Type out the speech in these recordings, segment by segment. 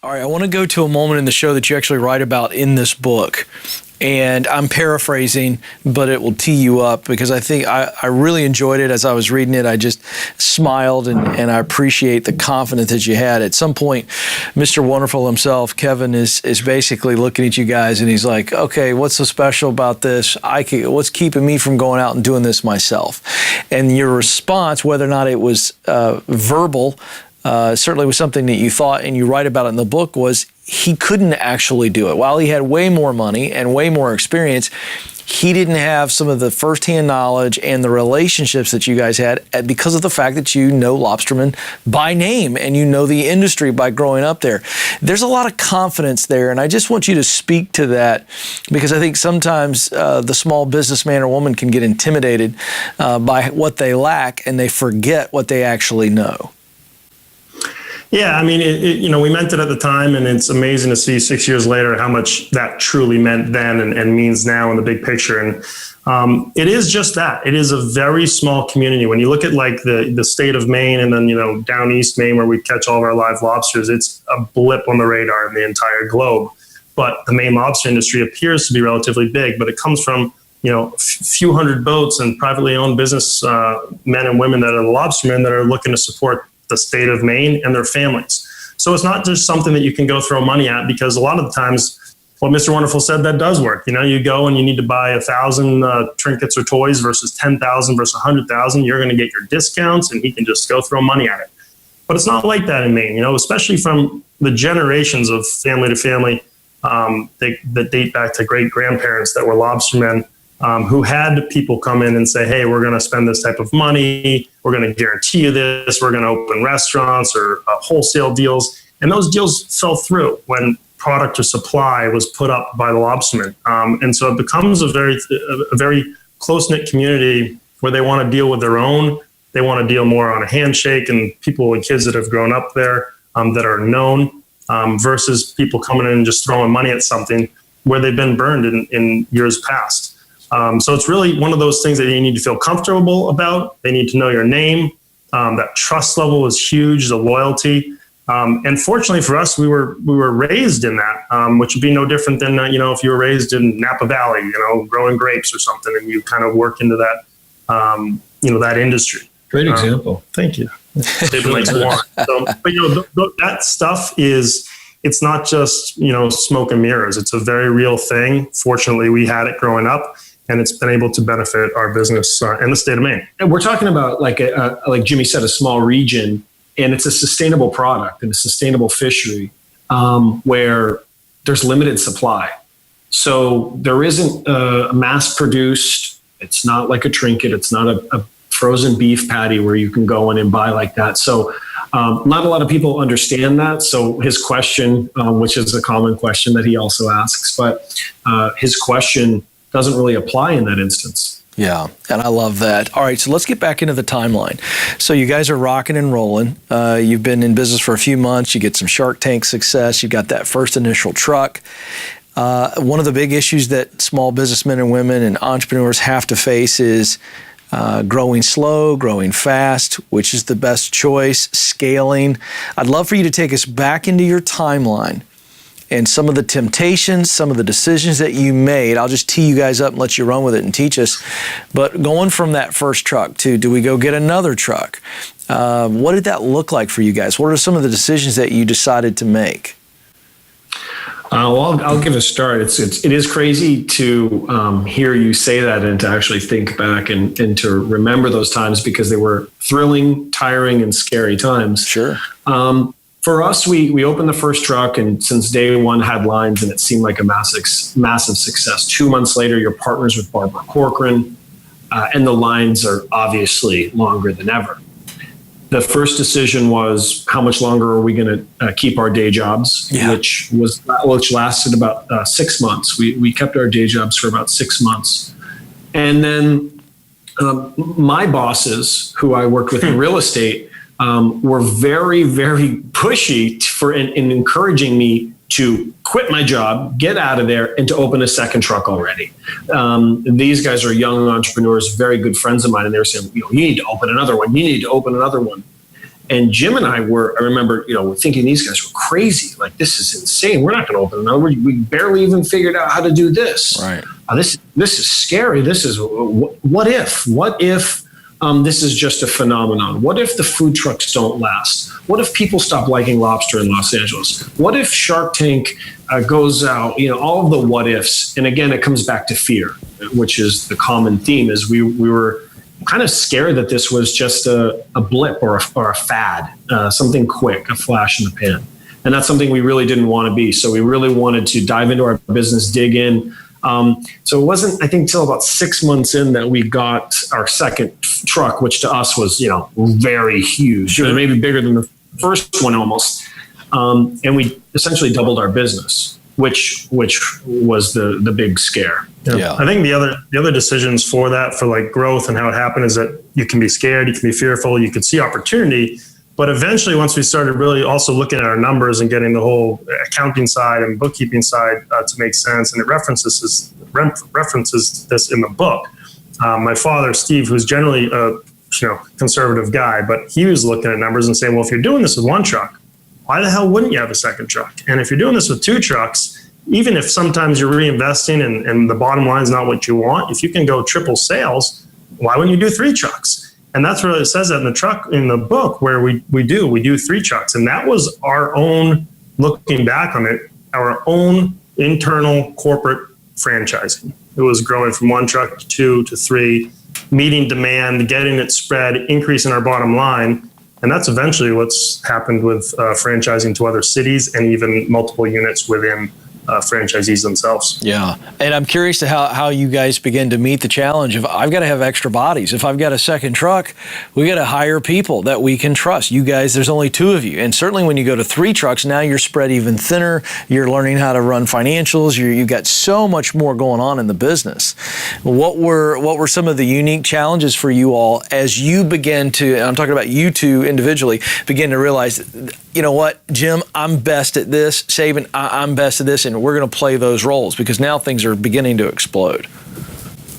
All right, I want to go to a moment in the show that you actually write about in this book. And I'm paraphrasing, but it will tee you up because I think I really enjoyed it. As I was reading it, I just smiled and I appreciate the confidence that you had. At some point, Mr. Wonderful himself, Kevin, is basically looking at you guys and he's like, okay, what's so special about this? What's keeping me from going out and doing this myself? And your response, whether or not it was verbal, certainly was something that you thought and you write about it in the book, was he couldn't actually do it. While he had way more money and way more experience, he didn't have some of the firsthand knowledge and the relationships that you guys had because of the fact that you know lobstermen by name and you know the industry by growing up there. There's a lot of confidence there, and I just want you to speak to that because I think sometimes the small businessman or woman can get intimidated by what they lack and they forget what they actually know. Yeah, I mean, we meant it at the time, and it's amazing to see 6 years later how much that truly meant then and means now in the big picture. And it is just that. It is a very small community. When you look at like the state of Maine and then, down east Maine where we catch all of our live lobsters, it's a blip on the radar in the entire globe. But the Maine lobster industry appears to be relatively big, but it comes from a few hundred boats and privately owned business men and women that are the lobstermen that are looking to support the state of Maine and their families. So it's not just something that you can go throw money at, because a lot of the times what Mr. Wonderful said, that does work. You go and you need to buy 1,000 trinkets or toys versus 10,000 versus 100,000. You're going to get your discounts and he can just go throw money at it. But it's not like that in Maine, especially from the generations of family to family that date back to great grandparents that were lobstermen. Who had people come in and say, hey, we're going to spend this type of money. We're going to guarantee you this. We're going to open restaurants or wholesale deals. And those deals fell through when product or supply was put up by the lobstermen. And so it becomes a very close-knit community where they want to deal with their own. They want to deal more on a handshake and people and kids that have grown up there that are known versus people coming in and just throwing money at something where they've been burned in years past. So it's really one of those things that you need to feel comfortable about. They need to know your name. That trust level is huge, the loyalty. And fortunately for us, we were raised in that, which would be no different than, if you were raised in Napa Valley, growing grapes or something, and you kind of work into that, that industry. Great example. Thank you. That stuff it's not just, smoke and mirrors. It's a very real thing. Fortunately, we had it growing up. And it's been able to benefit our business in the state of Maine. And we're talking about, like Jimmy said, a small region, and it's a sustainable product and a sustainable fishery where there's limited supply. So there isn't a mass-produced. It's not like a trinket. It's not a frozen beef patty where you can go in and buy like that. So not a lot of people understand that. So his question, which is a common question that he also asks, but his question doesn't really apply in that instance. Yeah, and I love that. All right, so let's get back into the timeline. So you guys are rocking and rolling. You've been in business for a few months. You get some Shark Tank success. You got that first initial truck. One of the big issues that small businessmen and women and entrepreneurs have to face is growing slow, growing fast, which is the best choice, scaling. I'd love for you to take us back into your timeline and some of the temptations, some of the decisions that you made. I'll just tee you guys up and let you run with it and teach us. But going from that first truck to, do we go get another truck? What did that look like for you guys? What are some of the decisions that you decided to make? Well, I'll give a start. It is crazy to hear you say that and to actually think back and to remember those times, because they were thrilling, tiring, and scary times. Sure. For us, we opened the first truck, and since day one had lines, and it seemed like a massive success. 2 months later, you're partners with Barbara Corcoran, and the lines are obviously longer than ever. The first decision was, how much longer are we going to keep our day jobs, which lasted about 6 months. We kept our day jobs for about 6 months. And then my bosses, who I worked with in real estate, were very, very pushy in encouraging me to quit my job, get out of there, and to open a second truck already. These guys are young entrepreneurs, very good friends of mine, and they were saying, you need to open another one. You need to open another one. And Jim and I remember, we're thinking these guys were crazy. Like, this is insane. We're not going to open another. We barely even figured out how to do this. Right. This is scary. This is, what if this is just a phenomenon? What if the food trucks don't last? What if people stop liking lobster in Los Angeles? What if Shark Tank goes out? All of the what ifs. And again, it comes back to fear, which is the common theme. Is we were kind of scared that this was just a blip or a fad, something quick, a flash in the pan. And that's something we really didn't want to be. So we really wanted to dive into our business, dig in. So it wasn't, I think, till about 6 months in that we got our second truck, which to us was, very huge. Sure. Maybe bigger than the first one almost. And we essentially doubled our business, which was the big scare. Yeah. I think the other decisions for that, for like growth and how it happened, is that you can be scared, you can be fearful, you could see opportunity. But eventually, once we started really also looking at our numbers and getting the whole accounting side and bookkeeping side to make sense, and it references this in the book. My father, Steve, who's generally a conservative guy, but he was looking at numbers and saying, well, if you're doing this with one truck, why the hell wouldn't you have a second truck? And if you're doing this with two trucks, even if sometimes you're reinvesting and the bottom line is not what you want, if you can go triple sales, why wouldn't you do three trucks? And that's where it says that in the book, where we do three trucks. And that was our own, looking back on it, our own internal corporate franchising. It was growing from one truck to two to three, meeting demand, getting it spread, increasing our bottom line. And that's eventually what's happened with franchising to other cities and even multiple units within franchisees themselves. Yeah. And I'm curious to how you guys begin to meet the challenge of, I've got to have extra bodies. If I've got a second truck, we got to hire people that we can trust. You guys, there's only two of you. And certainly when you go to three trucks, now you're spread even thinner. You're learning how to run financials. You've got so much more going on in the business. What were some of the unique challenges for you all as you begin to, and I'm talking about you two individually, begin to realize, you know what, Jim, I'm best at this. Sabin, I'm best at this. And we're going to play those roles, because now things are beginning to explode.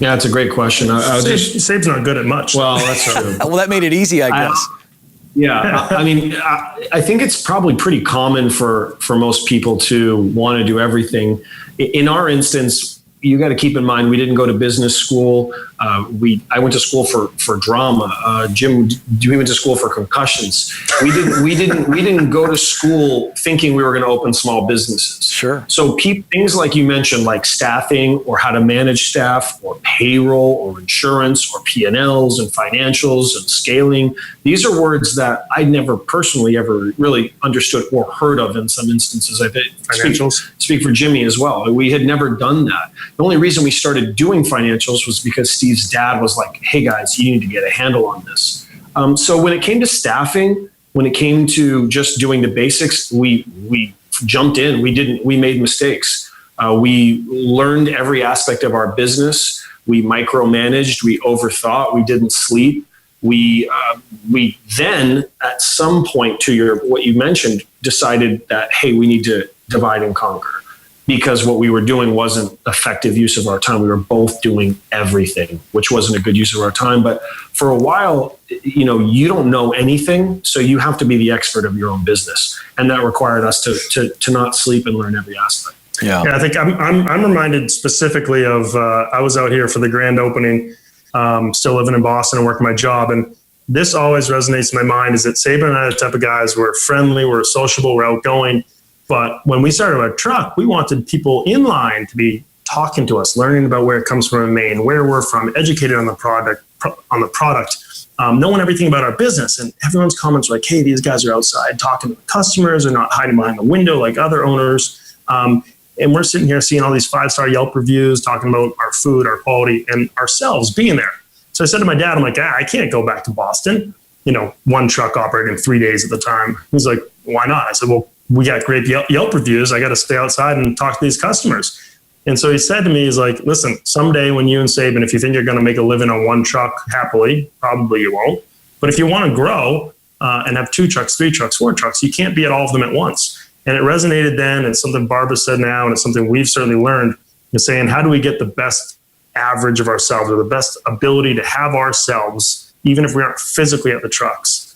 Yeah, it's a great question. Sabe's not good at much. Well, that's true. Well, that made it easy, I guess. I think it's probably pretty common for most people to want to do everything. In our instance, you got to keep in mind, we didn't go to business school. I went to school for drama. Jim, we went to school for concussions. We didn't go to school thinking we were going to open small businesses. Sure. So things like you mentioned, like staffing or how to manage staff or payroll or insurance or P&Ls and financials and scaling. These are words that I never personally ever really understood or heard of in some instances. I think speak for Jimmy as well. We had never done that. The only reason we started doing financials was because Steve's dad was like, hey guys, you need to get a handle on this. So when it came to staffing, when it came to just doing the basics, we jumped in. We made mistakes. We learned every aspect of our business. We micromanaged, we overthought, we didn't sleep. We then at some point, to what you mentioned, decided that, hey, we need to divide and conquer. Because what we were doing wasn't effective use of our time. We were both doing everything, which wasn't a good use of our time. But for a while, you don't know anything, so you have to be the expert of your own business, and that required us to not sleep and learn every aspect. Yeah, I think I'm reminded specifically of I was out here for the grand opening, still living in Boston and working my job, and this always resonates in my mind. Is that Sabin and I are the type of guys, we're friendly, we're sociable, we're outgoing. But when we started our truck, we wanted people in line to be talking to us, learning about where it comes from in Maine, where we're from, educated on the product, knowing everything about our business. And everyone's comments were like, hey, these guys are outside talking to the customers, they're not hiding behind the window like other owners. And we're sitting here seeing all these 5-star Yelp reviews, talking about our food, our quality, and ourselves being there. So I said to my dad, I'm like, I can't go back to Boston. One truck operating 3 days at the time. He's like, why not? I said, well, we got great Yelp reviews. I got to stay outside and talk to these customers. And so he said to me, he's like, listen, someday when you and Sabin, if you think you're going to make a living on one truck happily, probably you won't. But if you want to grow and have 2 trucks, 3 trucks, 4 trucks, you can't be at all of them at once. And it resonated then. It's something Barbara said now, and it's something we've certainly learned, is saying, how do we get the best average of ourselves, or the best ability to have ourselves, even if we aren't physically at the trucks?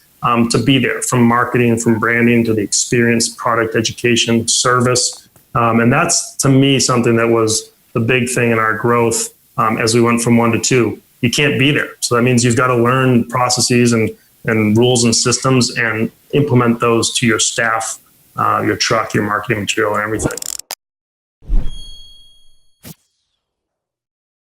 to be there, from marketing, from branding to the experience, product education, service. And that's, to me, something that was the big thing in our growth as we went from 1 to 2. You can't be there. So that means you've got to learn processes and rules and systems and implement those to your staff, your truck, your marketing material, and everything.